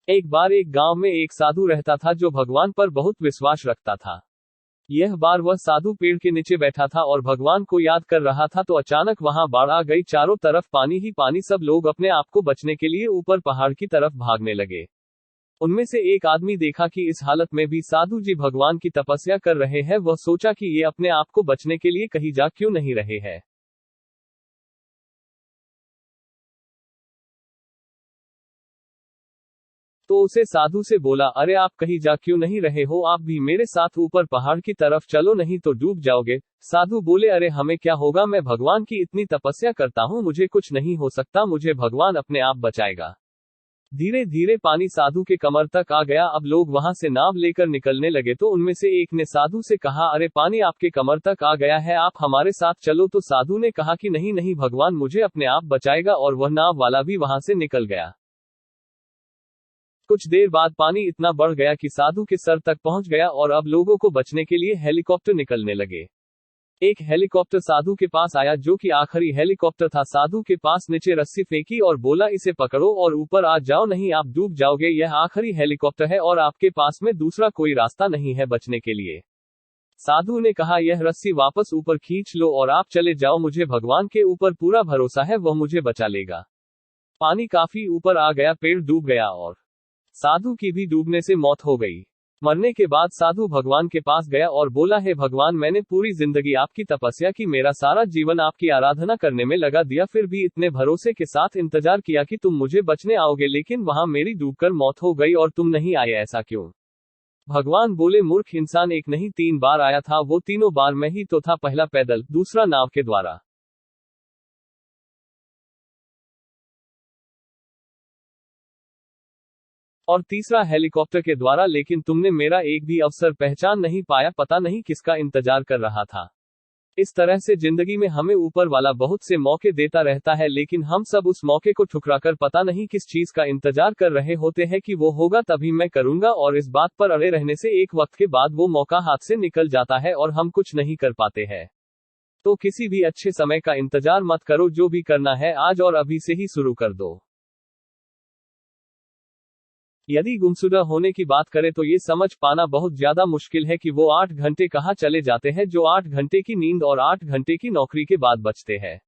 एक बार एक गांव में एक साधु रहता था जो भगवान पर बहुत विश्वास रखता था। यह बार वह साधु पेड़ के नीचे बैठा था और भगवान को याद कर रहा था तो अचानक वहां बाढ़ आ गई। चारों तरफ पानी ही पानी। सब लोग अपने आप को बचने के लिए ऊपर पहाड़ की तरफ भागने लगे। उनमें से एक आदमी देखा कि इस हालत में भी साधु जी भगवान की तपस्या कर रहे हैं। वह सोचा कि ये अपने आप को बचने के लिए कहीं जा क्यों नहीं रहे हैं। तो उसे साधु से बोला, अरे आप कहीं जा क्यों नहीं रहे हो, आप भी मेरे साथ ऊपर पहाड़ की तरफ चलो, नहीं तो डूब जाओगे। साधु बोले, अरे हमें क्या होगा, मैं भगवान की इतनी तपस्या करता हूँ, मुझे कुछ नहीं हो सकता, मुझे भगवान अपने आप बचाएगा। धीरे धीरे पानी साधु के कमर तक आ गया। अब लोग वहां से नाव लेकर निकलने लगे तो उनमें से एक ने साधु से कहा, अरे पानी आपके कमर तक आ गया है, आप हमारे साथ चलो। तो साधु ने कहा कि नहीं नहीं, भगवान मुझे अपने आप बचाएगा, और वह नाव वाला भी वहां से निकल गया। कुछ देर बाद पानी इतना बढ़ गया कि साधु के सर तक पहुंच गया और अब लोगों को बचने के लिए हेलीकॉप्टर निकलने लगे। एक हेलीकॉप्टर साधु के पास आया जो कि आखिरी हेलीकॉप्टर था। साधु के पास नीचे रस्सी फेंकी और बोला, इसे पकड़ो और ऊपर आ जाओ, नहीं आप डूब जाओगे। यह आखिरी हेलीकॉप्टर है और आपके पास में दूसरा कोई रास्ता नहीं है बचने के लिए। साधु ने कहा, यह रस्सी वापस ऊपर खींच लो और आप चले जाओ, मुझे भगवान के ऊपर पूरा भरोसा है, वह मुझे बचा लेगा। पानी काफी ऊपर आ गया, पेड़ डूब गया और साधु की भी डूबने से मौत हो गई। मरने के बाद साधु भगवान के पास गया और बोला, हे भगवान, मैंने पूरी जिंदगी आपकी तपस्या की, मेरा सारा जीवन आपकी आराधना करने में लगा दिया, फिर भी इतने भरोसे के साथ इंतजार किया कि तुम मुझे बचने आओगे, लेकिन वहां मेरी डूबकर मौत हो गई और तुम नहीं आए, ऐसा क्यों? भगवान बोले, मूर्ख इंसान, एक नहीं 3 बार आया था, वो तीनों बार मैं ही तो था, पहला पैदल, दूसरा नाव के द्वारा और तीसरा हेलीकॉप्टर के द्वारा, लेकिन तुमने मेरा एक भी अवसर पहचान नहीं पाया, पता नहीं किसका इंतजार कर रहा था। इस तरह से जिंदगी में हमें ऊपर वाला बहुत से मौके देता रहता है, लेकिन हम सब उस मौके को ठुकराकर पता नहीं किस चीज का इंतजार कर रहे होते हैं कि वो होगा तभी मैं करूंगा, और इस बात पर अड़े रहने से एक वक्त के बाद वो मौका हाथ से निकल जाता है और हम कुछ नहीं कर पाते हैं। तो किसी भी अच्छे समय का इंतजार मत करो, जो भी करना है आज और अभी से ही शुरू कर दो। यदि गुमशुदा होने की बात करें तो ये समझ पाना बहुत ज्यादा मुश्किल है कि वो 8 घंटे कहाँ चले जाते हैं जो 8 घंटे की नींद और 8 घंटे की नौकरी के बाद बचते हैं।